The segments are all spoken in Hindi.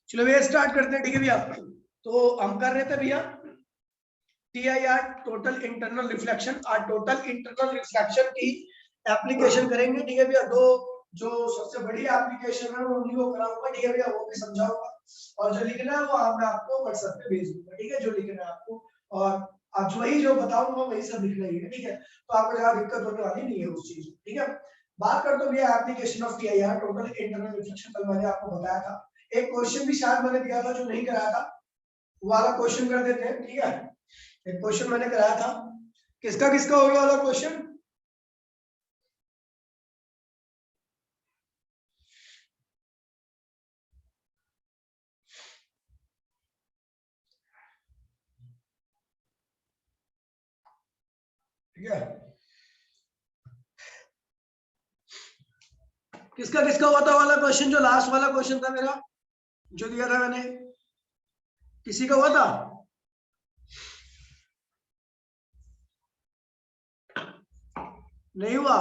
चलो भैया स्टार्ट करते हैं। ठीक है भैया, तो हम कर रहे थे भैया TIR टोटल इंटरनल रिफ्लेक्शन। आज टोटल इंटरनल रिफ्लेक्शन की एप्लीकेशन करेंगे। ठीक है भैया, दो जो सबसे बड़ी एप्लीकेशन है उन्हीं को कराऊंगा। ठीक है भैया, वो भी समझाऊंगा और जो लिखना है वो मैं आपको व्हाट्सएप पे भेज दूंगा। ठीक है, जो लिखना है आपको, और आज वही जो बताऊंगा वही सब लिखना ही है। ठीक है, तो आपको ज्यादा दिक्कत होने वाली नहीं है उस चीज में। ठीक है, बात करते हैं भैया application of TIR total internal reflection. कल मैंने आपको बताया था, एक क्वेश्चन भी शायद मैंने दिया था जो नहीं कराया था, वो वाला क्वेश्चन कर देते हैं। ठीक है, एक क्वेश्चन मैंने कराया था, किसका किसका हो गया वाला क्वेश्चन? ठीक है, किसका किसका हुआ था वाला क्वेश्चन? जो लास्ट वाला क्वेश्चन था मेरा, जो दिया था मैंने, किसी का हुआ था? नहीं हुआ?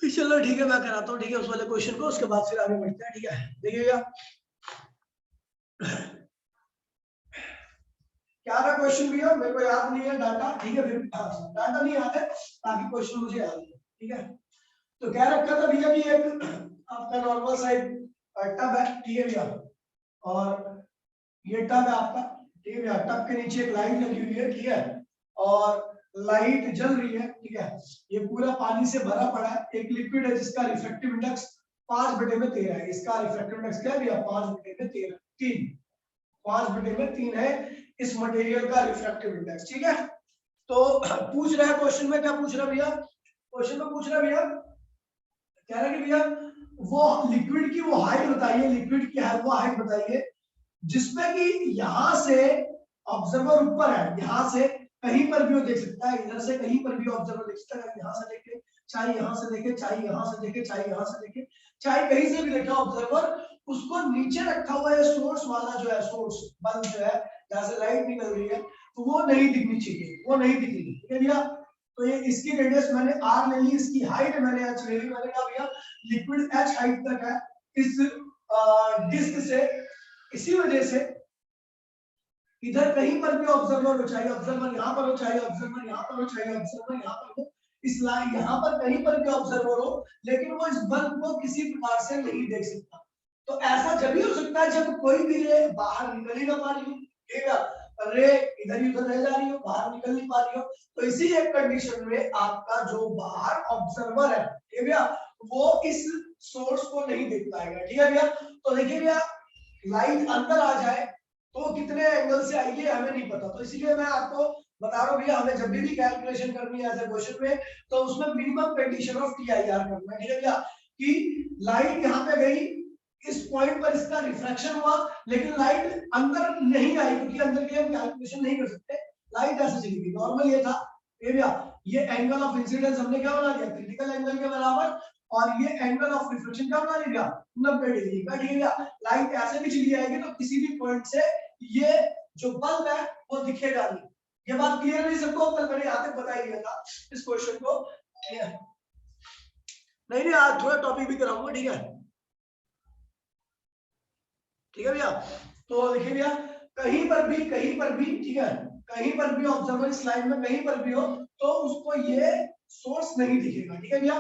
चलो ठीक है, मैं कराता हूँ। ठीक है, उस वाले क्वेश्चन को, उसके बाद फिर आगे बढ़ते हैं। ठीक है, देखिएगा क्या था क्वेश्चन भैया, मेरे को याद नहीं है डाटा। ठीक है, फिर डाटा नहीं याद है, बाकी क्वेश्चन मुझे याद है। ठीक है, तो क्या रखा था भैया कि एक आपका नॉर्मल साइड टब है। ठीक है भैया, और ये टब है आपका। ठीक है भैया, टब के नीचे एक लाइट लगी हुई है। ठीक है, और लाइट जल रही है। ठीक है, ये पूरा पानी से भरा पड़ा है। एक लिक्विड है जिसका रिफ्रैक्टिव इंडेक्स 5/13 है। इसका रिफ्रैक्टिव इंडेक्स क्या है भैया? 5/13, 3, 5/3 है इस मटेरियल का रिफ्रैक्टिव इंडेक्स। ठीक है, तो पूछ रहा है क्वेश्चन में, क्या पूछ रहा है भैया? क्वेश्चन में पूछ रहा है भैया, कह रहा है कि भैया वो लिक्विड की वो हाइट बताइए, लिक्विड की वो हाइट बताइए जिसमें कि यहां से ऑब्जर्वर ऊपर है, यहां से कहीं पर भी वो देख सकता है, इधर से कहीं पर भी ऑब्जर्वर देख सकता है। यहां से देखे, चाहे यहां से देखे, चाहे यहां से देखे, चाहे यहां से देखे, चाहे कहीं से भी देखा ऑब्जर्वर, उसको नीचे रखा हुआ है सोर्स वाला जो है, सोर्स बल्ब जो है जहां से लाइट निकल रही है, तो वो नहीं दिखनी चाहिए, वो नहीं दिख रही। ठीक है भैया, तो ये इसकी रेडियस मैंने r ले ली, इसकी हाइट मैंने h ले ली। मैंने कहा भैया लिक्विड h हाइट तक है इस डिस्क से, इसी वजह से इधर कहीं पर भी ऑब्जर्वर हो, चाहे ऑब्जर्वर यहाँ पर हो, चाहे ऑब्जर्वर यहाँ पर हो, चाहे ऑब्जर्वर यहाँ पर हो, इस लाइन यहाँ पर कहीं पर भी ऑब्जर्वर हो, लेकिन वो इस बल्ब को किसी प्रकार से नहीं देख सकता। तो ऐसा जब ही हो सकता है जब कोई भी रे बाहर निकल ही ना पा रही हो। ठीक है, रे इधर ही उधर रह जा रही हो, बाहर निकल नहीं पा रही हो, तो इसी एक कंडीशन में आपका जो बाहर ऑब्जर्वर है, ठीक है भैया, वो इस सोर्स को नहीं देख पाएगा। ठीक है भैया, तो देखिए भैया लाइट अंदर आ जाए तो कितने एंगल से आएगी हमें नहीं पता, तो इसलिए मैं आपको बता रहा हूँ भैया, हमें जब भी कैलकुलेशन करनी है ऐसे क्वेश्चन में, तो उसमें मिनिमम कंडीशन ऑफ TIR करना है। ठीक है भैया, कि लाइट यहाँ पे गई, इस पॉइंट पर इसका रिफ्रैक्शन हुआ, लेकिन लाइट अंदर नहीं आई, क्योंकि अंदर के हम कैलकुलेशन नहीं कर सकते, लाइट ऐसे चली गई। नॉर्मल ये था भैया, ये एंगल ऑफ इंसिडेंस हमने क्या बना दिया? क्रिटिकल एंगल के बराबर, और ये एंगल ऑफ रिफ्लेक्शन क्या बना लिया? 90 डिग्री का। ठीक है भैया, लाइट ऐसे भी चली जाएगी तो किसी भी पॉइंट से ये जो बल्ब है वो दिखेगा नहीं। ये बात क्लियर नहीं सबको? कल मैंने यहाँ तक बता ही दिया था इस क्वेश्चन को। नहीं नहीं, आज थोड़ा टॉपिक भी कराऊंगा। ठीक है, ठीक है भैया, तो देखिए भैया कहीं पर भी, कहीं पर भी, ठीक है, कहीं पर भी ऑब्जर्वर स्लाइड में कहीं पर भी हो तो उसको ये सोर्स नहीं दिखेगा। ठीक है भैया,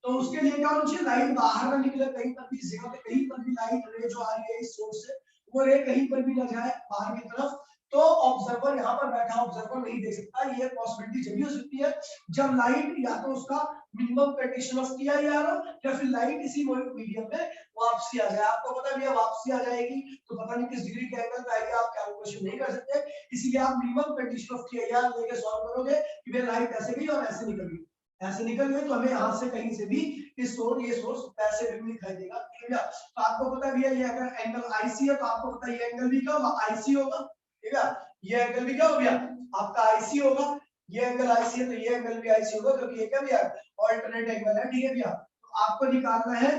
तो उसके लिए क्या होना चाहिए? लाइट बाहर ना निकले कहीं पर भी, इस जगह पे कहीं पर भी लाइट रे जो आ रही है इस सोर्स से, वो रे कहीं पर भी ना जाए बाहर की तरफ, तो ऑब्जर्वर यहाँ पर बैठा ऑब्जर्वर नहीं देख सकता। ये पॉसिबिलिटी जब भी हो सकती है जब लाइट या तो उसका मिनिमम कंडीशन ऑफ TIR हो, या फिर लाइट इसी मीडियम में वापसी आ जाए। आपको पता भी है वापसी आ जाएगी तो पता नहीं किस डिग्री के एंगल पे आएगी, आप कैलकुलेशन नहीं कर सकते, इसीलिए आप मिनिमम कंडीशन ऑफ TIR लेके सॉल्व करोगे कि भाई लाइट ऐसे गई और ऐसे निकल गई, ऐसे निकल गई तो हमें यहाँ से कहीं से भी इस सोर्स, ये सोर्स पैसे भी दिखाई देगा। ठीक है, तो आपको पता भी है ये अगर एंगल IC है तो आपको पता है ये एंगल भी क्या होगा? IC होगा। ठीक है, ये एंगल भी क्या हो गया? आपका IC होगा। ये एंगल IC है तो ये एंगल भी IC होगा, क्योंकि ये क्या भैया ऑल्टरनेट एंगल है। ठीक है भैया, तो आपको निकालना है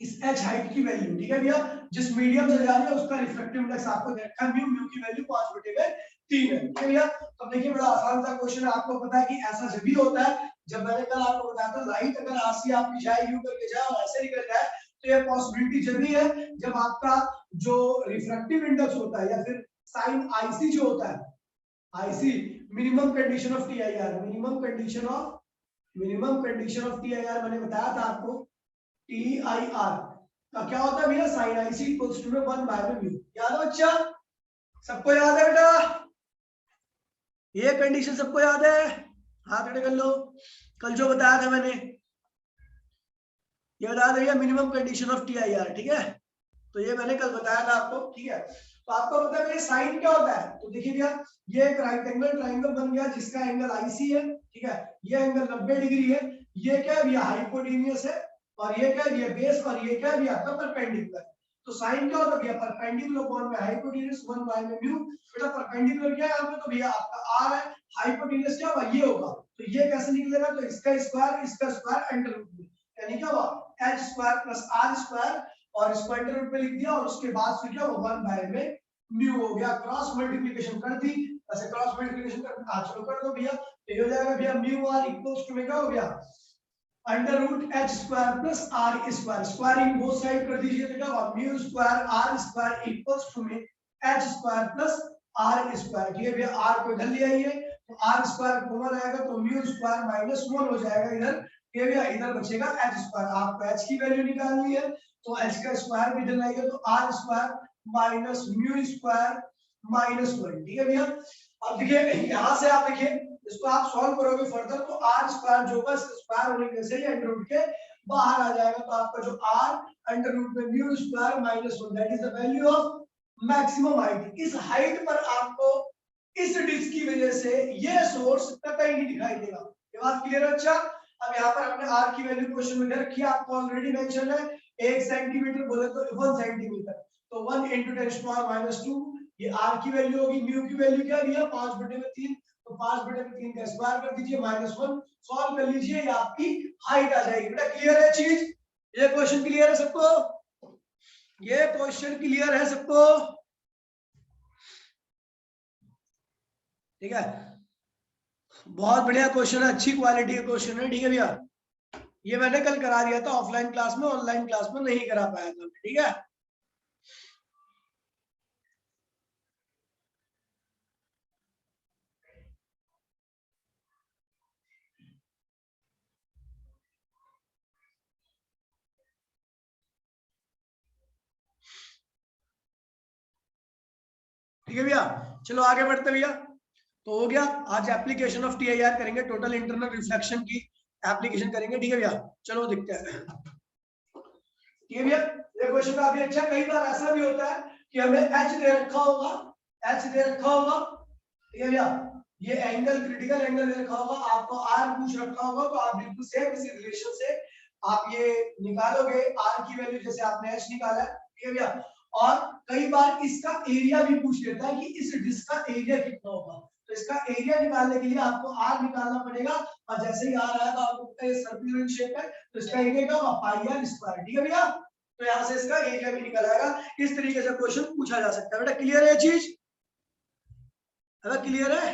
इस h हाइट की वैल्यू। ठीक है भैया, जिस मीडियम से जा रही है उसका रिफ्लेक्टिव इंडेक्स आपको दे रखा है, म्यू, म्यू की वैल्यू 5/3 है। ठीक है भैया, तो देखिए बड़ा आसान सा क्वेश्चन है, आपको पता है कि ऐसा जब भी होता है जब मैंने कल आपको बताया था लाइट अगर आर से आपकी जाए यू करके जाए और ऐसे निकल जाए तो ये पॉसिबिलिटी जब भी है जब आपका जो रिफ्रैक्टिव इंडेक्स होता है या फिर साइन आईसी जो होता है, IC minimum condition of TIR, minimum condition of TIR मैंने बताया था आपको, टीआईआर का क्या होता है भैया, साइन आईसी इक्वल्स टू 1 बाय म्यू। याद है बच्चा, सबको याद है बेटा, ये कंडीशन सबको याद है, हाथ खड़े कर लो। कल जो बताया था मैंने ये बता दिया मिनिमम कंडीशन ऑफ टीआईआर, ठीक है, तो ये मैंने कल बताया था आपको, ठीक है। तो आपको पता है ये साइन क्या होता है, तो देखिए भैया ये एक राइट एंगल ट्रायंगल बन गया जिसका एंगल आईसी है, ठीक है, ये एंगल 90 डिग्री है, ये क्या है भैया हाइपोटेन्यूस है, और ये क्या है भैया बेस, और ये क्या है भैया आपका परपेंडिकुलर। तो साइन क्या होता है भैया, परपेंडिकुलर अपॉन में हाइपोटेन्यूस 1 बाय में म्यू। बेटा परपेंडिकुलर क्या है यहाँ पे, तो भैया आपका आर है, हाइपोटेन्यूस क्या होगा, ये होगा, तो ये कैसे निकलेगा, तो इसका स्क्वायर अंडर रूट में, यानी क्या हुआ h square plus r square, और इसको अंडर रूट में लिख दिया, और उसके बाद फिर क्या हुआ 1 बाय में म्यू हो गया, क्रॉस मल्टीप्लिकेशन कर दी, ऐसे क्रॉस मल्टीप्लिकेशन कर, चलो कर दो भैया, तो ये हो जाएगा भैया म्यू r इक्वल्स टू में क्या हो गया under root h square plus r square, squaring both side कर दीजिए, तो क्या होगा mu square r square equals to में h square plus r square, ये भैया r को इधर ले आइए, तो r स्क्वायर कॉमन आएगा, तो म्यू स्क्वायर माइनस 1 हो जाएगा इधर, ये भैया इधर बचेगा h स्क्वायर, आपको h की वैल्यू निकालनी है, तो h का स्क्वायर भी इधर लाएंगे, तो r square minus mu square minus 1, ठीक है भैया। अब देखिए यहां से आप देखिए इसको आप सॉल्व करोगे फर्दर, तो r स्क्वायर जो होगा स्क्वायर होने की वजह से ये अंडर रूट के बाहर आ जाएगा, तो आपका जो r अंडर रूट में mu square minus 1 that is the value of maximum height. इस हाइट पर आपको इस डिस्क की वजह से ये सोर्स कतई नहीं दिखाई देगा, ये बात क्लियर है अच्छा। अब यहाँ पर हमने r की वैल्यू क्वेश्चन में दे रखी है, आपको ऑलरेडी मेंशन है 1 सेंटीमीटर बोले तो 1 सेंटीमीटर, तो 1 × 10⁻⁻2 ये r की वैल्यू होगी, म्यू की वैल्यू क्या दिया 5/3, तो 5/3 का स्क्वायर कर दीजिए -1, सॉल्व कर लीजिए, ये आपकी हाइट आ जाएगी। बेटा क्लियर है चीज, ये क्वेश्चन क्लियर है सबको, ये क्वेश्चन क्लियर है सबको, ठीक है, बहुत बढ़िया क्वेश्चन है, अच्छी क्वालिटी का क्वेश्चन है, ठीक है भैया, ये मैंने कल करा दिया था ऑफलाइन क्लास में, ऑनलाइन क्लास में नहीं करा पाया था, ठीक है। ठीक है भैया, चलो आगे बढ़ते भैया, तो हो गया आज एप्लीकेशन ऑफ टीआईआर करेंगे, टोटल इंटरनल रिफ्लेक्शन की एप्लीकेशन करेंगे, ठीक है भैया, चलो दिखते हैं। ठीक है भैया, ये क्वेश्चन काफी अच्छा, कई बार ऐसा भी होता है कि हमें एच दे रखा होगा, एच दे रखा होगा, ठीक है भैया, ये एंगल क्रिटिकल एंगल दे रखा होगा, आपको आर पूछ रखा होगा, तो आप बिल्कुल सेम इसी रिलेशन से आप ये निकालोगे, आर की वैल्यू जैसे आपने एच निकाला है, ठीक है भैया, और कई बार इसका एरिया भी पूछ लेता है कि इस डिस्क का एरिया कितना होगा, तो इसका एरिया निकालने के लिए आपको आर निकालना पड़ेगा, और जैसे ही आर आएगा आपको पता है सर्कुलर शेप है, तो इसका एरिया क्या होगा पाई आर स्क्वायर, ठीक है भैया, तो यहां से इसका एरिया भी निकल आएगा, इस तरीके से क्वेश्चन पूछा जा सकता है। बेटा क्लियर है ये चीज, अगर क्लियर है,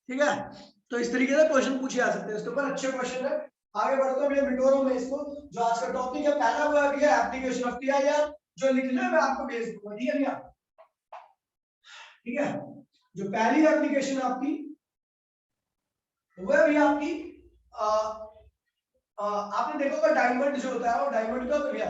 ठीक है, तो इस तरीके से क्वेश्चन पूछे जा सकते हैं, इसके ऊपर अच्छे क्वेश्चन है। आगे बढ़ते हैं मिनटों में, इसको जो आज का टॉपिक है पहला हुआ है एप्लीकेशन ऑफ टीआईआर, जो लिखना है मैं आपको भेज दूंगा, ठीक है भैया, ठीक है, जो पहली एप्लीकेशन आपकी वह भी आपकी आपने देखा होगा डायमंड जो होता है वो डायमंड का तो भैया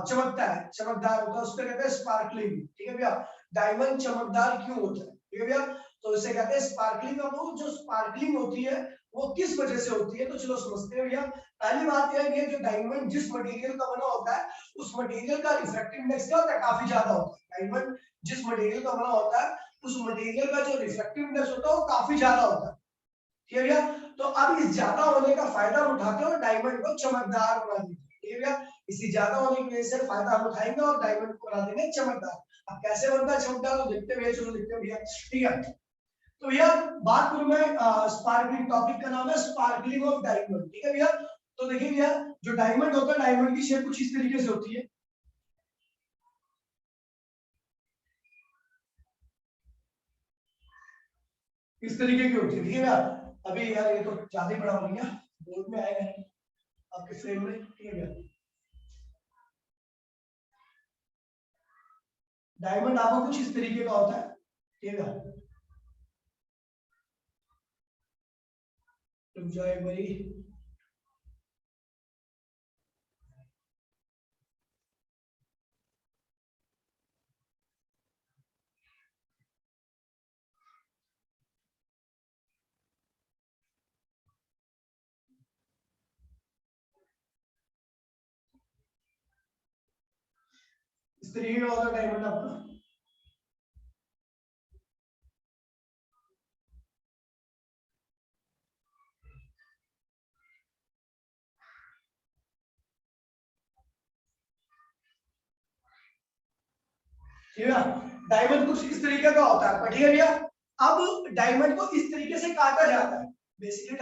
चमकता है, चमकदार होता है, उसको कहते हैं स्पार्कलिंग, ठीक है भैया, डायमंड चमकदार क्यों होता है, ठीक है भैया, तो इसे कहते हैं स्पार्कलिंग। अब वो जो स्पार्कलिंग होती है वो किस वजह से होती है, तो चलो समझते हैं भैया। पहली बात यह है कि जो डायमंड जिस मटेरियल का बना होता है उस मटेरियल का रिफ्रैक्टिव इंडेक्स क्या होता है, काफी ज्यादा होता है। डायमंड जिस मटेरियल का बना होता है उस मटेरियल का जो रिफ्रैक्टिव इंडेक्स होता है वो काफी ज्यादा होता है, ठीक है भैया, तो अब इस ज्यादा होने का फायदा उठाते हो डायमंड को चमकदार बना दीजिए, ठीक है भैया, इसी ज्यादा होने की वजह से फायदा हम उठाएंगे और डायमंड को बना देंगे चमकदार। अब कैसे बनता है चमकदार तो देखते हुए, चलो देखते हैं भैया, ठीक है। तो भैया बात करूं मैं स्पार्कलिंग, टॉपिक का नाम है स्पार्कलिंग ऑफ डायमंड, ठीक है भैया। तो देखिए भैया जो डायमंड होता है डायमंड की शेप कुछ इस तरीके से होती है, इस तरीके की होती है, ठीक है भैया, अभी यार ये तो ज्यादा ही बड़ा हो गया, बोर्ड में आएगा नहीं आपके फ्रेम में, ठीक है। डायमंड आपको कुछ इस तरीके का होता है, ठीक है। रुक जाओ एक बारी, इस तरीके का होता है डायमंड आपका। ठीक है, डायमंड कुछ इस तरीके का होता है, ठीक है भैया। अब डायमंड को इस तरीके से काटा जाता है, बेसिकली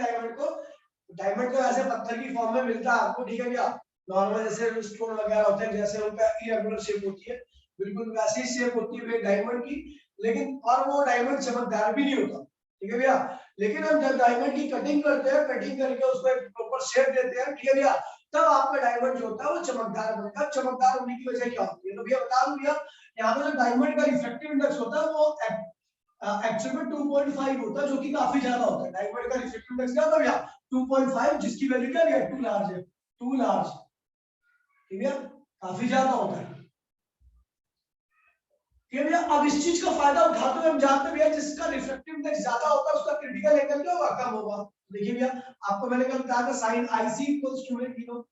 डायमंड को ऐसे पत्थर की फॉर्म में मिलता है आपको, ठीक है भैया। नॉर्मल जैसे स्टोन वगैरह होते हैं, जैसे उनका इरेगुलर शेप होती है, बिल्कुल वैसी शेप होती है डायमंड की, लेकिन और वो डायमंड चमकदार भी नहीं होता, ठीक है भैया। लेकिन हम जब डायमंड की कटिंग करते हैं, कटिंग करके उसको एक प्रॉपर शेप देते हैं, ठीक है भैया, तब आपका डायमंड जो होता है वो चमकदार बनता है। चमकदार होने की वजह क्या होती है, तो भैया बता दूं भैया, यहाँ पे जो डायमंड का रिफ्रैक्टिव इंडेक्स होता है वो एक्चुअल में 2.5 होता है, जो कि काफी ज्यादा होता है। डायमंड का रिफ्रैक्टिव इंडेक्स क्या होता है भैया, 2.5, जिसकी वैल्यू क्या है, टू लार्ज है, टू लार्ज, ठीक है, काफी ज्यादा होता है। ठीक है भैया, अब इस चीज का फायदा उठाते हुए हम जानते हैं भैया, जिसका रिफ्रैक्टिव इंडेक्स ज्यादा होता है उसका क्रिटिकल एंगल क्या होगा, कम होगा। देखिए भैया, आपको मैंने कल कहा था साइन आईसी इक्वल्स टू में,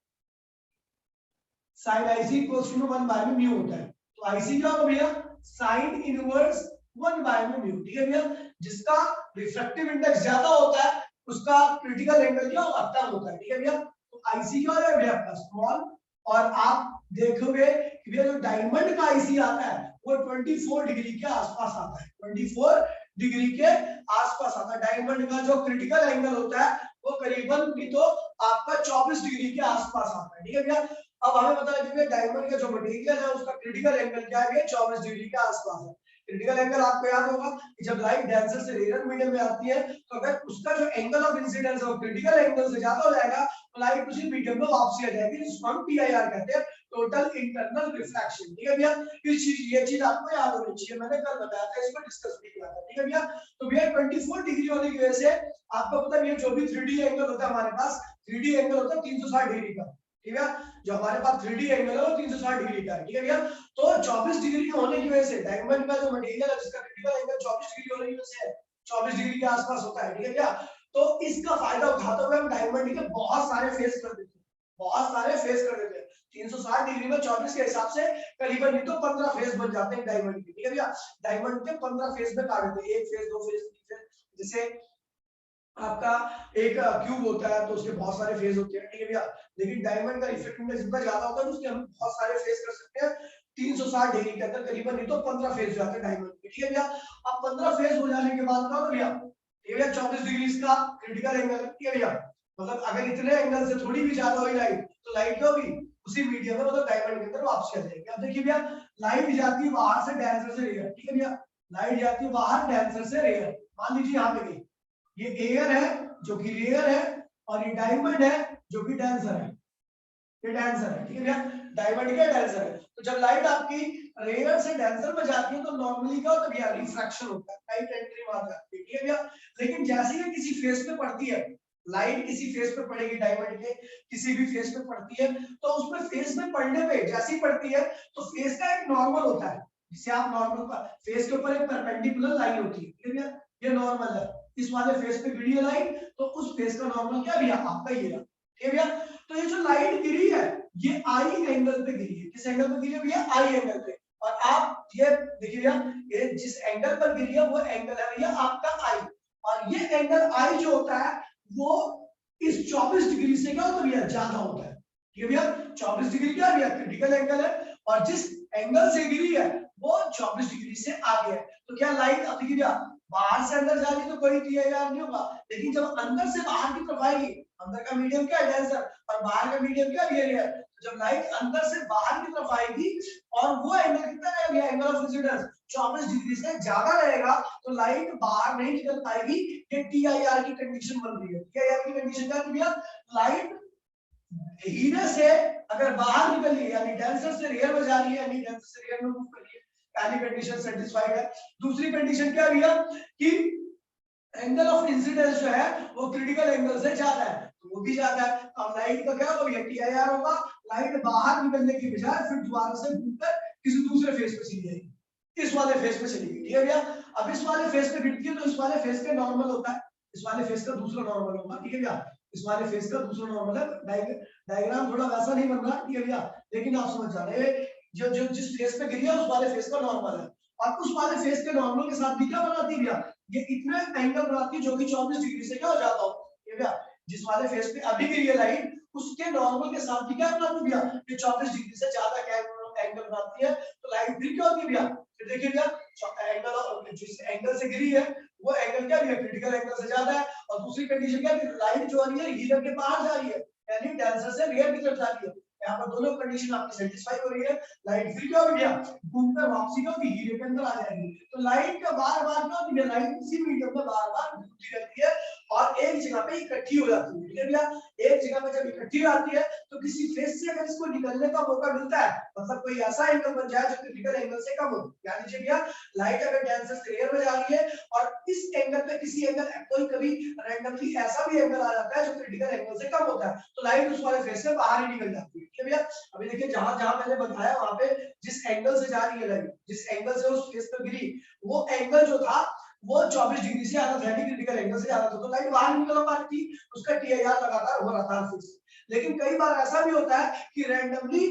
साइन आईसी इक्वल्स टू 1 बाय में म्यू होता है। तो आईसी क्या होगा भैया, साइन इनवर्स 1 बाय में म्यू, ठीक है भैया। जिसका रिफ्रैक्टिव इंडेक्स ज्यादा होता है उसका क्रिटिकल एंगल क्या होगा, कम होता है, ठीक है भैया। तो आईसी क्या होगा भैया आपका स्मॉल, और आप देखोगे कि भैया जो डायमंड का आईसी आता है वो 24 डिग्री के आसपास आता है, 24 डिग्री के आसपास आता है। डायमंड का जो क्रिटिकल एंगल होता है वो करीबन भी तो आपका 24 डिग्री के आसपास आता है, ठीक है भैया। अब हमें पता है कि डायमंड का जो मटेरियल है उसका क्रिटिकल एंगल क्या है, 24 डिग्री के आसपास है। क्रिटिकल एंगल आपको याद होगा कि जब लाइट डेंसर से रेयर मीडियम में आती है, तो अगर उसका जो एंगल ऑफ इंसिडेंस है वो क्रिटिकल एंगल से ज्यादा हो जाएगा, तो लाइट उसी मीडियम में वापसी आ जाएगी, जिसको हम टीआईआर कहते हैं, टोटल इंटरनल रिफ्रैक्शन, ठीक है भैया। ये चीज आपको याद होनी चाहिए, मैंने कल बताया था, इसको डिस्कस भी किया था, ठीक है भैया। तो भैया 24 डिग्री होने की वजह से आपको पता है जो भी 3D एंगल होता है हमारे पास, 3D एंगल होता है 360 डिग्री का, ठीक है। जो हमारे पास 3D एंगल है वो 360 डिग्री का है, ठीक है भैया। तो 24 डिग्री होने की वजह से डायमंड का जो मटेरियल है जिसका क्रिटिकल एंगल 24 डिग्री होने की वजह से 24 डिग्री के आसपास होता है, ठीक है भैया। तो इसका फायदा उठाते हुए हम डायमंड के बहुत सारे फेस कर देते हैं, बहुत सारे फेस कर देते हैं। 360 डिग्री में 24 के हिसाब से करीबन नहीं तो 15 फेस बन जाते हैं डायमंड के, ठीक है भैया। डायमंड के 15 फेस में काट देते हैं, एक फेस, दो फेस, तीन फेस। जैसे आपका एक क्यूब होता है तो उसके बहुत सारे फेस होते हैं, ठीक है भैया। लेकिन डायमंड का रिफ्रैक्टिव इंडेक्स जितना ज्यादा होता है उसके हम बहुत सारे फेस कर सकते हैं। 360 डिग्री के अंदर करीबन नहीं तो 15 फेस हो जाते हैं डायमंड के, ठीक है भैया। अब 15 फेस हो जाने के बाद क्या होगा भैया, ठीक है भैया, 24 डिग्री इसका क्रिटिकल एंगल है, ठीक है भैया। मतलब अगर इतने एंगल से थोड़ी भी ज्यादा हुई लाइट, तो लाइट क्या होगी, उसी मीडियम में, मतलब डायमंड के अंदर वापस आ जाएगी। अब देखिए भैया, लाइट जाती है बाहर से डेंसर से रेयर, ठीक है भैया। लाइट जाती है बाहर डेंसर से रेयर, मान लीजिए यहाँ पे गई, ये एयर है जो कि रेयर है, और ये डायमंड है जो कि डेंसर है, ये डेंसर है, ठीक है भैया। डायमंड क्या डेंसर है, तो जब लाइट आपकी रेयर से डेंसर में जाती है तो नॉर्मली क्या होता है भैया, रिफ्रैक्शन होता है, लाइट एंट्री मार जाती है, ठीक है भैया। लेकिन जैसे ही किसी फेस पे पड़ती है लाइट, किसी फेस पे पड़ेगी डायमंड के, किसी भी फेस पे पड़ती है, तो उसमें फेस में पड़ने पे जैसी पड़ती है तो फेस का एक नॉर्मल होता है, जिसे आप नॉर्मल फेस के ऊपर एक परपेंडिकुलर लाइन होती है, ठीक है भैया। ये नॉर्मल है, इस वाले फेस पे गिरी है लाइट, तो उस फेस का नॉर्मल क्या भैया, आपका ये रहा, ठीक है भैया। तो ये जो लाइट गिरी है ये आई एंगल पे गिरी है, किस एंगल पे गिरी है भैया, आई एंगल पे। और आप ये देखिए भैया, ये जिस एंगल पर गिरी है वो एंगल है भैया आपका आई, और ये एंगल आई जो होता है वो इस 24 डिग्री से क्या होता है भैया, ज्यादा होता है, ठीक है भैया। 24 डिग्री क्या भैया, क्रिटिकल एंगल है, और जिस एंगल से गिरी है वो 24 डिग्री से आगे है। तो क्या लाइट अब देखिए भैया, बाहर से अंदर जाएगी तो कोई टीआईआर नहीं होगा, लेकिन जब अंदर से बाहर की तरफ आएगी, अंदर का मीडियम क्या है, डेंसर, और बाहर का मीडियम क्या है, तो जब लाइट अंदर से बाहर की तरफ आएगी और वो एंगल कितना रहेगा, एंगल ऑफ इंसिडेंस 24 डिग्री से ज्यादा रहेगा, तो लाइट बाहर नहीं निकल पाएगी। ये TIR की कंडीशन बन रही है। TIR की कंडीशन क्या है, लाइट हीरे से अगर बाहर निकल रही है, यानी डेंसर से रियर में जा रही है, यानी डेंसर से रियर में मूव कर रही है, पहली कंडीशन सेटिस्फाइड है। दूसरी कंडीशन क्या भैया कि एंगल ऑफ इंसिडेंस जो है वो क्रिटिकल एंगल से ज्यादा है, तो वो भी ज्यादा है। अब लाइट का क्या होगा, TIR होगा, लाइट बाहर निकलने की बजाय फिर दोबारा से घूमकर किसी दूसरे फेस पे चली जाएगी, इस वाले फेस पे चली गई। ठीक है भैया, अब इस वाले फेस पे गिरती है तो इस वाले फेस का नॉर्मल होता है, इस वाले फेस का दूसरा नॉर्मल होगा। ठीक है भैया, इस वाले फेस का दूसरा नॉर्मल है। डायग्राम थोड़ा वैसा नहीं बन रहा, ठीक है भैया, लेकिन आप समझ जा रहे हैं, जो जो जिस फेस पे गिरी है उस वाले फेस का नॉर्मल है, और उस वाले फेस के नॉर्मल के साथ भी क्या बनाती है भैया, ये इतने एंगल बनाती है जो कि 24 डिग्री से क्या हो जाता हो। ठीक है भैया, जिस वाले फेस पे अभी गिरी है लाइट, उसके नॉर्मल के साथ भी क्या बनाती है भैया, ये 24 डिग्री से ज्यादा एंगल बनाती है, तो लाइट फिर क्या होती है भैया, फिर देखिए भैया एंगल जिस एंगल से गिरी है वो एंगल क्या है, क्रिटिकल एंगल से ज्यादा है। और दूसरी कंडीशन क्या है, लाइट जो आ रही है हीरे के बाहर जा रही है, यानी डेंसर से रियर की तरफ जा रही है। यहाँ पर दोनों कंडीशन आपकी सेटिस्फाई हो रही है, लाइट फिर क्या हो गया, घूमकर वापसी क्या होगी, हीरे के अंदर आ जाएगी। तो लाइट का बार बार क्या होती है, लाइट इसी मीडियम में बार बार घूमती रहती है और एक जगह पे इकट्ठी हो जाती है। ठीक है भैया, एक जगह पे जब इकट्ठी आती है तो किसी फेस से अगर इसको निकलने का मौका मिलता है, मतलब कोई ऐसा एंगल बन जाए जो क्रिटिकल एंगल से कम हो, यानी लीजिए भैया लाइट अगर डेंसर से रियर में जा रही है और इस एंगल पे किसी एंगल कोई कभी रैंडमली ऐसा भी एंगल आ जाता है जो क्रिटिकल एंगल से कम होता है, तो लाइट उस वाले फेस से बाहर ही निकल जाती है। ठीक है भैया, अभी देखिए जहां जहां मैंने बताया वहां पे जिस एंगल से जा रही है लाइट, जिस एंगल से उस फेस पे गिरी, वो एंगल जो था वो 24 डिग्री से ज्यादा था, क्रिटिकल एंगल से ज्यादा था, तो लाइट बाहर निकल पाती थी, उसका TIR लगातार हो रहा था फिक्स। लेकिन कई बार ऐसा भी होता है कि रैंडमली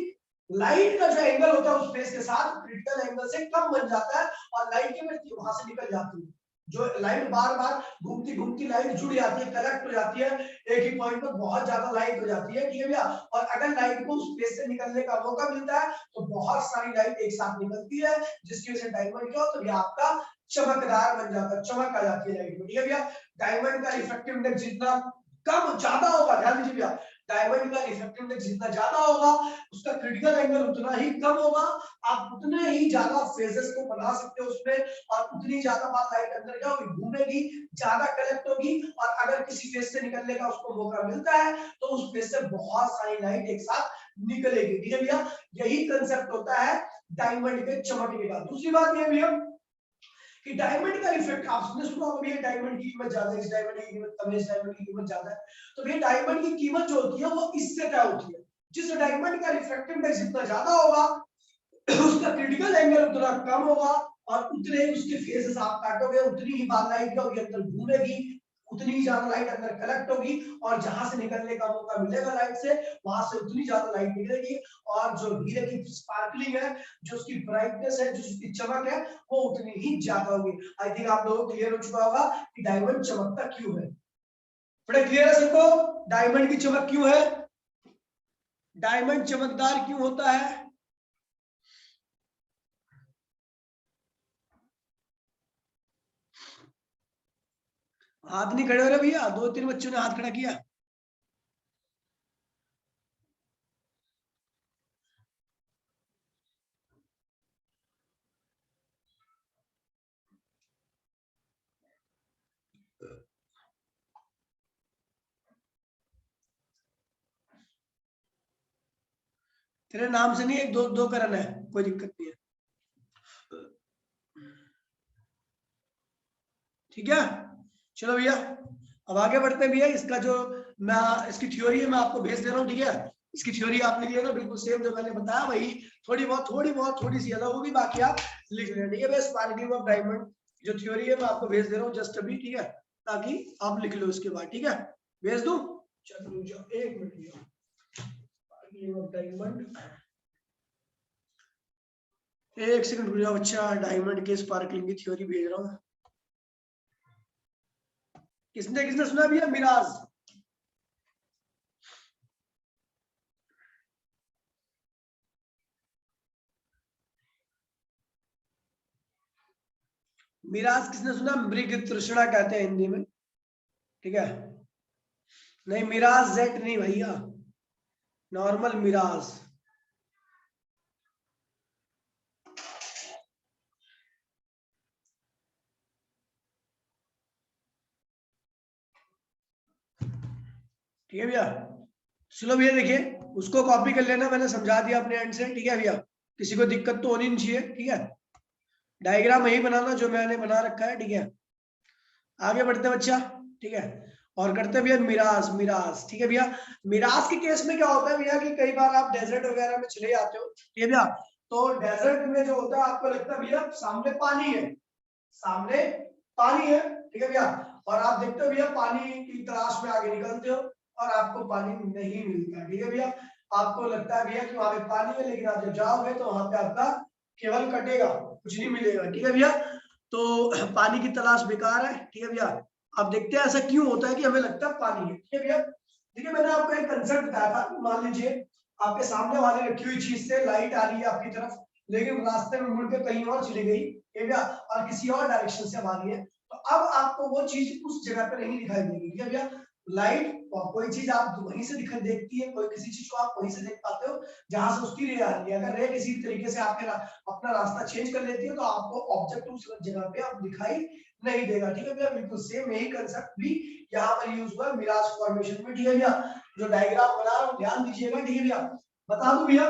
लाइट का जो एंगल होता है उस फेस के साथ क्रिटिकल एंगल से कम बन जाता है और लाइट की वृत्ति वहां से निकल जाती है। जो लाइट बार बार घूमती घूमती लाइट जुड़ जाती है, कलेक्ट हो जाती है, एक ही पॉइंट पर बहुत ज्यादा लाइट हो जाती है। ठीक है भैया, और अगर लाइट को उस फेस से निकलने का मौका मिलता है तो बहुत सारी लाइट एक साथ निकलती है, जिसकी वजह से डायमंड क्या होता है आपका चमकदार बन जाता है, चमक आ जाती है लाइट में। ठीक है भैया, डायमंड का रिफ्रैक्टिव इंडेक्स जितना कम ज्यादा होगा, ध्यान दीजिए भैया, डायमंड का रिफ्रैक्टिव इंडेक्स जितना ज्यादा होगा उसका क्रिटिकल एंगल उतना ही कम होगा, आप उतने ही ज्यादा फेजेस को बना सकते हो उसमें, और उतनी ज्यादा बार लाइट अंदर क्या होगी, घूमेगी, ज्यादा कलेक्ट होगी, और अगर किसी फेज से निकलने का उसको मौका मिलता है तो उस फेज से बहुत सारी लाइट एक साथ निकलेगी। ठीक है भैया, यही कंसेप्ट होता है डायमंड के चमकने का। दूसरी बात यह भैया कि डायमंड का इफेक्ट आपने सुना होगा, भैया डायमंड की कीमत ज्यादा है, इस डायमंड की कीमत कम है, इस डायमंड की कीमत ज्यादा है, तो भैया डायमंड की कीमत जो होती है वो इससे तय होती है, जिस डायमंड का रिफ्रैक्टिव इंडेक्स जितना ज्यादा होगा उसका क्रिटिकल एंगल उतना कम होगा, और उतने ही उसके फेजेस आप काटोगे, उतनी ही बार लाइट क्या होगी, अंदर घूमेगी, उतनी ही ज्यादा लाइट अंदर कलेक्ट होगी, और जहां से निकलने का मौका मिलेगा लाइट से, वहां से उतनी ज्यादा लाइट निकलेगी, और जो हीरे की स्पार्कलिंग है, जो उसकी ब्राइटनेस है, जो उसकी चमक है, वो उतनी ही ज्यादा होगी। आई थिंक आप लोगों को क्लियर हो चुका होगा कि डायमंड चमकता क्यों है। बड़ा क्लियर है सबको, डायमंड की चमक क्यों है, डायमंड चमकदार क्यों होता है। हाथ नहीं खड़े हो रहे भैया, 2-3 बच्चों ने हाथ खड़ा किया। तेरे नाम से नहीं, एक दो दो करण है, कोई दिक्कत नहीं है। ठीक है, चलो भैया अब आगे बढ़ते हैं भैया। इसका जो मैं इसकी थ्योरी है मैं आपको भेज दे रहा हूँ। ठीक है, इसकी थ्योरी आपने लिया ना, बिल्कुल सेम जो मैंने बताया वही, थोड़ी सी अलग होगी, बाकी आप लिख लेना। ठीक है भैया, स्पार्कलिंग ऑफ डायमंड जो थ्योरी है मैं आपको भेज दे रहा हूँ जस्ट अभी। ठीक है, ताकि आप लिख लो उसके बाद। ठीक है, भेज दूं, चलो एक मिनट भैया, स्पार्कलिंग ऑफ डायमंड, एक सेकंड रुक जाओ बच्चा, डायमंड के स्पार्कलिंग की थ्योरी भेज रहा हूँ। किसने किसने सुना भैया, मिराज, मिराज किसने सुना, मृग तृष्णा कहते हैं हिंदी में। ठीक है, नहीं मिराज जेट नहीं भैया, नॉर्मल मिराज। ठीक है भैया, चलो भैया देखिए, उसको कॉपी कर लेना, मैंने समझा दिया अपने एंड से। ठीक है भैया, किसी को दिक्कत तो होनी नहीं चाहिए। ठीक है, डायग्राम यही बनाना जो मैंने बना रखा है। ठीक है, आगे बढ़ते बच्चा। ठीक है, और करते भैया मिराज। मिराज ठीक है भैया, मिराज के केस में क्या होता है भैया कि कई बार आप डेजर्ट वगैरह में चले जाते हो। ठीक है भैया, तो डेजर्ट में जो होता है आपको लगता है भैया सामने पानी है, सामने पानी है। ठीक है भैया, और आप देखते हो भैया पानी की तलाश में आगे निकलते हो और आपको पानी नहीं मिलता। ठीक है भैया, आपको लगता है भैया कि वहां पे पानी है, लेकिन आप जब जाओगे तो वहां पे आपका केवल कटेगा, कुछ नहीं मिलेगा। ठीक है भैया, तो पानी की तलाश बेकार है। ठीक है भैया, अब देखते हैं ऐसा क्यों होता है कि हमें लगता है पानी है। ठीक है भैया, देखिए मैंने आपको एक कंसेप्ट बताया था। मान लीजिए आपके सामने वाली रखी हुई चीज से लाइट आ रही है आपकी तरफ, लेकिन रास्ते में मुड़ के कहीं और चली गई। ठीक है भैया, और किसी और डायरेक्शन से आ रही है, तो अब आपको वो चीज उस जगह पे नहीं दिखाई देगी। ठीक है भैया, लाइट कोई चीज आप वहीं से दिखाई देखती है, कोई किसी चीज को आप वहीं से देख पाते हो जहां से उसकी रे आ रही है। अगर रे किसी तरीके से आपके अपना रास्ता चेंज कर लेती है तो आपको ऑब्जेक्ट उस जगह पे आप दिखाई नहीं देगा। ठीक है भैया, बिल्कुल सेम यही कंसेप्ट भी यहाँ पर यूज हुआ मिराज फॉर्मेशन में। ठीक है भैया, जो डायग्राम बना रहा हूँ ध्यान दीजिएगा। ठीक है भैया, बता दूं भैया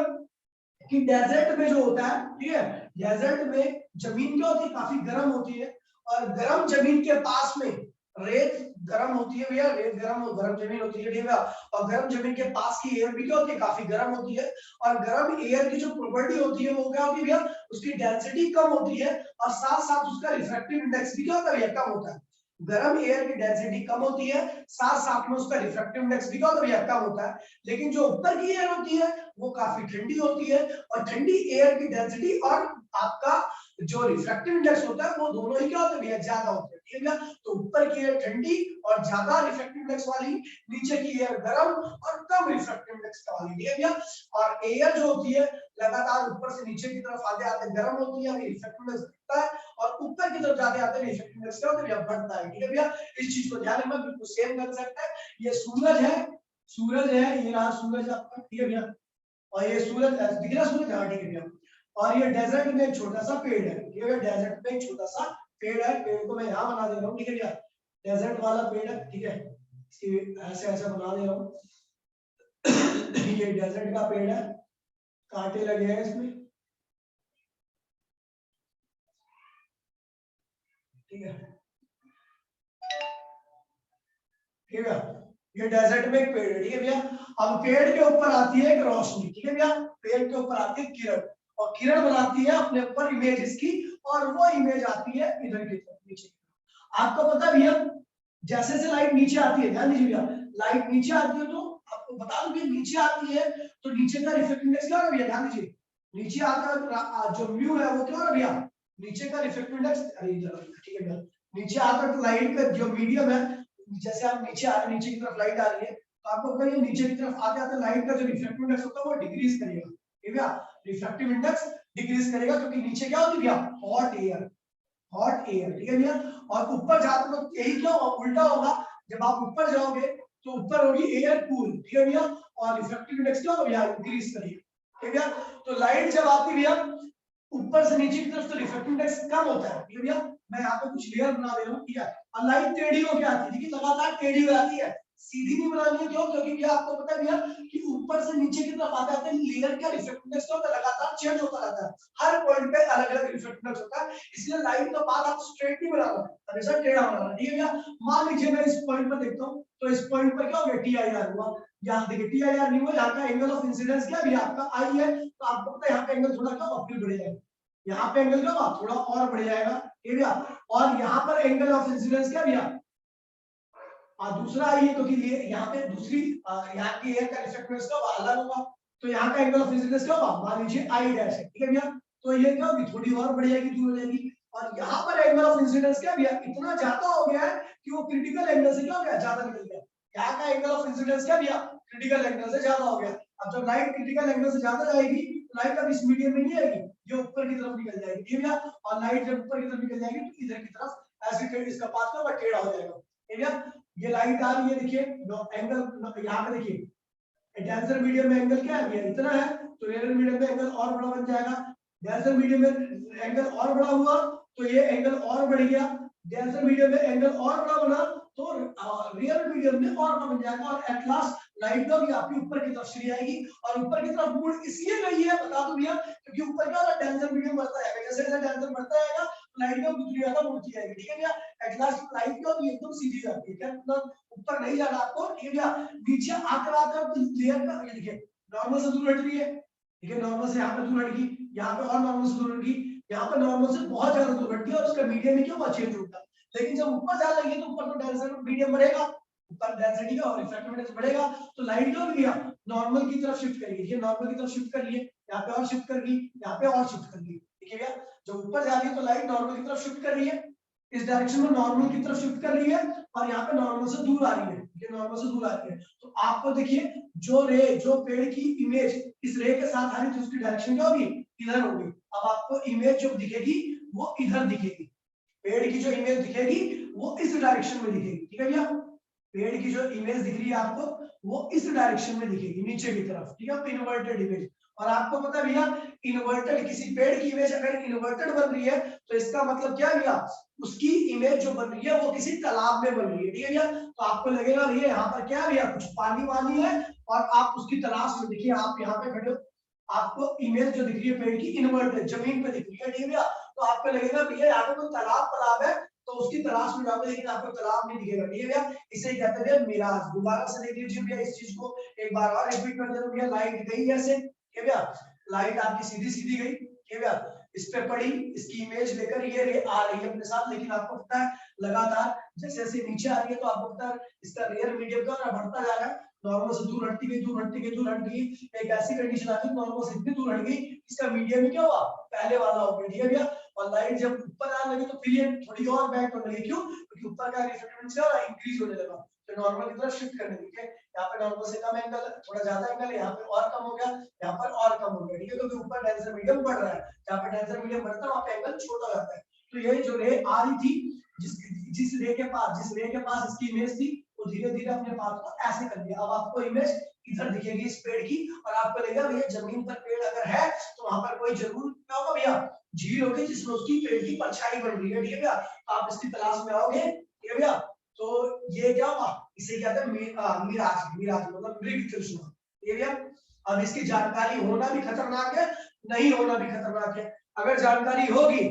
कि डेजर्ट में जो होता है, ठीक है, डेजर्ट में जमीन क्या होती है, काफी गर्म होती है, और गर्म जमीन के पास में रेत गर्म होती है भैया, रेत गर्म गर्म जमीन होती है। ठीक है, और गर्म जमीन के पास की एयर भी क्या होती है, काफी गर्म होती है। और गर्म एयर की जो प्रॉपर्टी होती है वो क्या होती है भैया, उसकी डेंसिटी कम होती है, और साथ साथ उसका रिफ्रैक्टिव इंडेक्स भी क्या होता है भैया, कम होता है। गर्म एयर की डेंसिटी कम होती है, साथ साथ में उसका रिफ्रैक्टिव इंडेक्स भी क्या होता है भैया, कम होता है। लेकिन जो ऊपर की एयर होती है वो काफी ठंडी होती है, और ठंडी एयर की डेंसिटी और आपका जो रिफ्रैक्टिव इंडेक्स होता है वो दोनों ही क्या होते हैं भैया, ज्यादा होते हैं। ठीक है, तो ऊपर की एयर ठंडी और ज्यादा रिफ्रैक्टिव इंडेक्स वाली, नीचे की एयर गर्म और कम रिफ्रैक्टिव इंडेक्स वाली। ठीक है भैया, और एयर जो होती है लगातार ऊपर से नीचे की तरफ आते आते गर्म होती है, रिफ्रैक्टिव इंडेक्स घटता है, और ऊपर की तरफ जाते आते रिफ्रैक्टिव इंडेक्स क्या होता है भैया, बढ़ता है। ठीक है भैया, इस चीज को ध्यान रखना, बिल्कुल सेम कंसेप्ट है। ये सूरज है, सूरज है, ये रहा सूरज आपका। ठीक है भैया, और ये सूरज दिख रहा, सूरज, हाँ ठीक है भैया, और ये डेजर्ट में एक छोटा सा पेड़ है। ठीक है, डेजर्ट में एक छोटा सा पेड़ है, पेड़ को मैं यहाँ बना दे रहा हूँ। ठीक है भैया, डेजर्ट वाला पेड़ है। ठीक है, इसकी ऐसे ऐसे बना दे रहा हूँ। ये डेजर्ट का पेड़ है, कांटे लगे हैं इसमें। ठीक है, ठीक है भैया, ये डेजर्ट में एक पेड़ है। ठीक है भैया, अब पेड़ के ऊपर आती है एक रोशनी। ठीक है भैया, पेड़ के ऊपर आती है किरण, और किरण बनाती है अपने ऊपर इमेज इसकी, और वो इमेज आती है इधर की तरफ, नीचे। आपको पता है भैया, जैसे जैसे लाइट नीचे आती है, ध्यान दीजिए भैया, लाइट नीचे आती है तो आपको बता दूं कि नीचे आती है तो नीचे का रिफ्लेक्टिव इंडेक्स क्या होगा भैया, ध्यान दीजिए, नीचे आता है तो जो म्यू है वो क्या होगा भैया, नीचे का रिफ्लेक्टिव इंडेक्स। ठीक है भैया, नीचे आता है तो लाइट का जो मीडियम है, जैसे आप नीचे आ रहे हैं, नीचे की तरफ लाइट आ रही है, तो आपको पता है नीचे की तरफ आते आते लाइट का जो रिफ्लेक्टिव इंडेक्स होता है वो डिक्रीज करेगा। ठीक है भैया, रिफ्लेक्टिव इंडेक्स डिक्रीज करेगा, क्योंकि नीचे क्या होती है भैया, हॉट एयर, हॉट एयर। ठीक है भैया, और ऊपर जाते वक्त यही क्यों उल्टा होगा, जब आप ऊपर जाओगे तो ऊपर होगी एयर कूल। ठीक है भैया, और रिफ्लेक्टिव इंडेक्स क्या होगा भैया, इंक्रीज करेगा। ठीक है भैया, तो लाइट जब आती है भैया ऊपर से नीचे की तरफ तो रिफ्लेक्टिव इंडेक्स कम होता है। ठीक है भैया, मैं यहाँ पे कुछ लेयर बना दे रहा हूँ। ठीक है, और लाइट टेढ़ी होकर आती है, देखिए लगातार टेढ़ी हो जाती है, सीधी नहीं बनानी है। क्यों, क्योंकि भैया आपको पता है भैया कि ऊपर से नीचे की तरफ आते आते लेयर का रिफ्लेक्टिव इंडेक्स क्या होता है, लगातार चेंज होता रहता है, हर पॉइंट पे अलग अलग रिफ्लेक्टिव इंडेक्स होता है, इसलिए लाइट का पाथ आप स्ट्रेट नहीं बनाना, हमेशा टेढ़ा बनाना। ठीक है भैया, मान लीजिए मैं इस पॉइंट पर देखता हूँ, तो इस पॉइंट पर क्या हो गया, टी आई आर हुआ, यहाँ देखिए टी आई आर नहीं हुआ, यहाँ का एंगल ऑफ इंसिडेंस क्या भैया आपका आई है, तो आपको पता है यहाँ पे एंगल थोड़ा क्या होगा, फिर बढ़ जाएगा, यहाँ पे एंगल क्या होगा, थोड़ा और बढ़ जाएगा। ठीक है भैया, और यहाँ पर एंगल ऑफ इंसिडेंस क्या भैया, दूसरा आई है, क्योंकि ये यहाँ पे दूसरी यहाँ की एयर का रिफ्लेक्टिव इंडेक्स क्या होगा, अलग होगा, तो यहाँ का एंगल ऑफ इंसिडेंस क्या होगा, मान लीजिए आई डैश है। ठीक है भैया, तो ये क्या होगी, थोड़ी और बढ़ जाएगी, दूर हो जाएगी, और यहाँ पर एंगल ऑफ इंसिडेंस क्या भैया, इतना ज्यादा हो गया है कि वो क्रिटिकल एंगल से क्या हो गया, ज्यादा निकल गया, यहाँ का एंगल ऑफ इंसिडेंस क्या भैया, क्रिटिकल एंगल से ज्यादा हो गया। अब जब लाइट क्रिटिकल एंगल से ज्यादा जाएगी तो लाइट अब इस मीडियम में नहीं आएगी, ये ऊपर की तरफ निकल जाएगी। ठीक है भैया, और लाइट जब ऊपर की तरफ निकल जाएगी तो इधर की तरफ ऐसे इसका पाथ क्या होगा, टेढ़ा हो जाएगा। ठीक है, ये लाइट आ रही है, देखिए एंगल यहाँ पे देखिए डेंसर मीडियम में एंगल क्या है भैया, इतना है, तो रेयर मीडियम में एंगल और बड़ा बन जाएगा। डेंसर मीडियम में एंगल और बड़ा हुआ तो ये एंगल और बढ़ गया। डेंसर मीडियम में एंगल और बड़ा बना तो रियल मीडियम में और बड़ा बन जाएगा। और एट लास्ट लाइट जो आपकी ऊपर की तरफ चली आएगी। और ऊपर की तरफ मुड़ इसलिए गई है बता दूं भैया, क्योंकि ऊपर क्या होगा, डेंसर मीडियम बढ़ता जाएगा, जैसे जैसे डेंसर बढ़ता जाएगा लाइट का दूसरी ज्यादा मुड़ती जाएगी। ठीक है भैया, एट लास्ट लाइट क्या होगी, एकदम सीधी जाती है, क्या मतलब ऊपर नहीं जाना आपको। ठीक है भैया, नीचे आकर लेयर का ये देखिए नॉर्मल से दूर हट रही है। ठीक है, नॉर्मल से यहाँ पे दूर हट गई, यहाँ पे और नॉर्मल से दूर हट गई, यहाँ पे नॉर्मल से बहुत ज्यादा दूर हट गई और उसका मीडियम ही क्यों हुआ, चेंज होता। लेकिन जब ऊपर जाने लगी तो ऊपर तो डेंसर मीडियम बढ़ेगा, ऊपर डेंसिटी का और रिफ्रैक्टिव बढ़ेगा, तो लाइट जो भी नॉर्मल की तरफ शिफ्ट करेगी। ये नॉर्मल की तरफ शिफ्ट कर लिए, यहाँ पे और शिफ्ट कर गई, यहाँ पे और शिफ्ट कर ली। ठीक है भैया, जब ऊपर जा रही है तो लाइट नॉर्मल की तरफ शिफ्ट कर रही है, इस डायरेक्शन में नॉर्मल की तरफ शिफ्ट कर रही है, और यहाँ पे नॉर्मल से दूर आ रही है, ये नॉर्मल से दूर आ रही है। तो आपको देखिए जो रे, जो पेड़ की इमेज इस रे के साथ आ रही थी उसकी डायरेक्शन क्या होगी, इधर होगी। अब आपको इमेज जो दिखेगी वो इधर दिखेगी, पेड़ की जो इमेज दिखेगी वो इस डायरेक्शन में दिखेगी। ठीक है भैया, पेड़ की जो इमेज दिख रही है आपको वो इस डायरेक्शन में दिखेगी, नीचे की तरफ। ठीक है, इन्वर्टेड इमेज। और आपको पता भैया, इन्वर्टेड किसी पेड़ की इमेज अगर इन्वर्टेड बन रही है तो इसका मतलब क्या भैया, उसकी इमेज जो बन रही है वो किसी तालाब में बन रही है। ठीक है भैया, तो आपको लगेगा भैया यहाँ पर क्या भैया कुछ पानी वानी है और आप उसकी तलाश में, देखिए आप यहाँ पे खड़े हो, आपको इमेज जो दिख रही है पेड़ की इन्वर्टेड जमीन पे दिख रही है। ठीक है भैया, तो आपको लगेगा भैया यहाँ पे कोई तालाब है, तो उसकी तलाश में जाओगे लेकिन आपको तालाब नहीं दिखेगा। ठीक है भैया, इसे कहते हैं मिराज। दोबारा से देख लीजिए भैया इस चीज को एक बार और रिपीट कर देते भैया। लाइट गई ऐसे, ठीक है भैया, लाइट आपकी सीधी सीधी गई, ठीक है भैया, इस पे पड़ी, इसकी इमेज लेकर ये रे आ रही है अपने साथ, लेकिन आपको पता है लगातार जैसे जैसे नीचे आ रही है तो आपको पता है इसका रियल मीडियम का बढ़ता जा रहा है, नॉर्मल से दूर हटती गई, दूर हटती गई, दूर हट गई। एक ऐसी कंडीशन आती है नॉर्मल से इतनी दूर हट गई इसका मीडियम ही क्या हुआ, पहले वाला हो गया। ठीक है भैया, और लाइट जब ऊपर आने लगी तो फिर ये थोड़ी और बैक होने लगी, क्यों, क्योंकि ऊपर का रिफ्लेक्टेंस क्या हो रहा है, इंक्रीज होने लगा, तो नॉर्मल की तरफ शिफ्ट करने लगी। यहाँ पे नॉर्मल से कम एंगल, थोड़ा ज्यादा एंगल, यहाँ पे और कम हो गया, यहाँ पर और कम हो गया। ठीक है, क्योंकि ऊपर डेंसर मीडियम बढ़ रहा है, जहाँ पे डेंसर मीडियम बढ़ता है वहाँ पे एंगल छोटा हो जाता है। तो ये जो रे आ रही थी, जिस रे के पास इसकी इमेज थी, वो धीरे धीरे अपने पाथ को ऐसे कर दिया। अब आपको इमेज इधर दिखेगी इस पेड़ की, और आपको लगेगा भैया जमीन पर पेड़ अगर है तो वहां पर कोई जरूर क्या होगा भैया, झील होगी जिसमें उसकी पेड़ की परछाई बन रही है। ठीक है भैया, तो आप इसकी तलाश में आओगे। ठीक है भैया, तो ये क्या होगा, इसे कहते हैं मिराज मतलब मृग तृष्णा। ठीक है भैया, अब इसकी जानकारी होना भी खतरनाक है, नहीं होना भी खतरनाक है। अगर जानकारी होगी,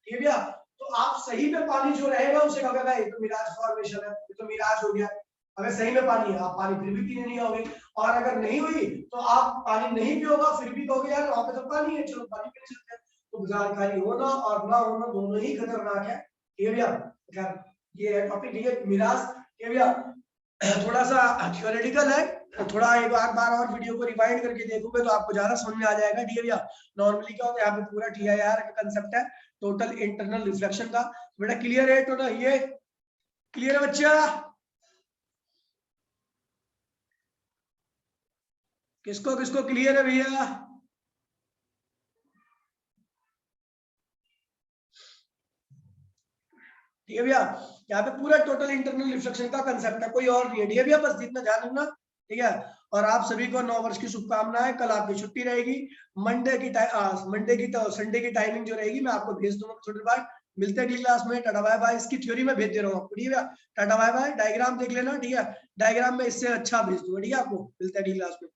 ठीक है भैया, तो आप सही में पानी जो रहेगा उसे कहोगे ये तो मिराज फॉर्मेशन है, ये तो मिराज हो गया। अगर सही में पानी है आप पानी फिर भी पीने नहीं आओगे, और अगर नहीं हुई तो आप पानी नहीं पियोगा फिर भी कहोगे यार वहां पे तो पानी है, चलो पानी पीने चलते हैं। तो जानकारी होना और ना होना दोनों ही खतरनाक है। ठीक है भैया, ये है टॉपिक। ठीक है मिराज, ठीक है भैया, थोड़ा सा थ्योरेटिकल है, थोड़ा एक बार और वीडियो को रिवाइंड करके देखोगे तो आपको ज्यादा समझ में आ जाएगा। ठीक है भैया, नॉर्मली क्या होता है यहाँ पे पूरा TIR का कंसेप्ट है, टोटल इंटरनल रिफ्लेक्शन का। बेटा क्लियर है टोटल, ये क्लियर है बच्चा, किसको किसको क्लियर है भैया? ठीक है भैया, यहाँ पे पूरा टोटल इंटरनल रिफ्लेक्शन का कंसेप्ट है, कोई और नहीं है। ठीक है भैया, बस जितना ध्यान रखना। ठीक है, और आप सभी को 9 वर्ष की शुभकामनाएं। कल आपकी छुट्टी रहेगी, मंडे की संडे की टाइमिंग जो रहेगी मैं आपको भेज दूंगा थोड़ी बार। मिलते हैं अगली क्लास में, टाटा बाय बाय। इसकी थ्योरी में भेज दे रहा हूँ आपको। ठीक है, टाटा बाय बाय। डायग्राम देख लेना, ठीक है, डायग्राम में इससे अच्छा भेज दूंगा। ठीक है, आपको मिलते हैं अगली क्लास में।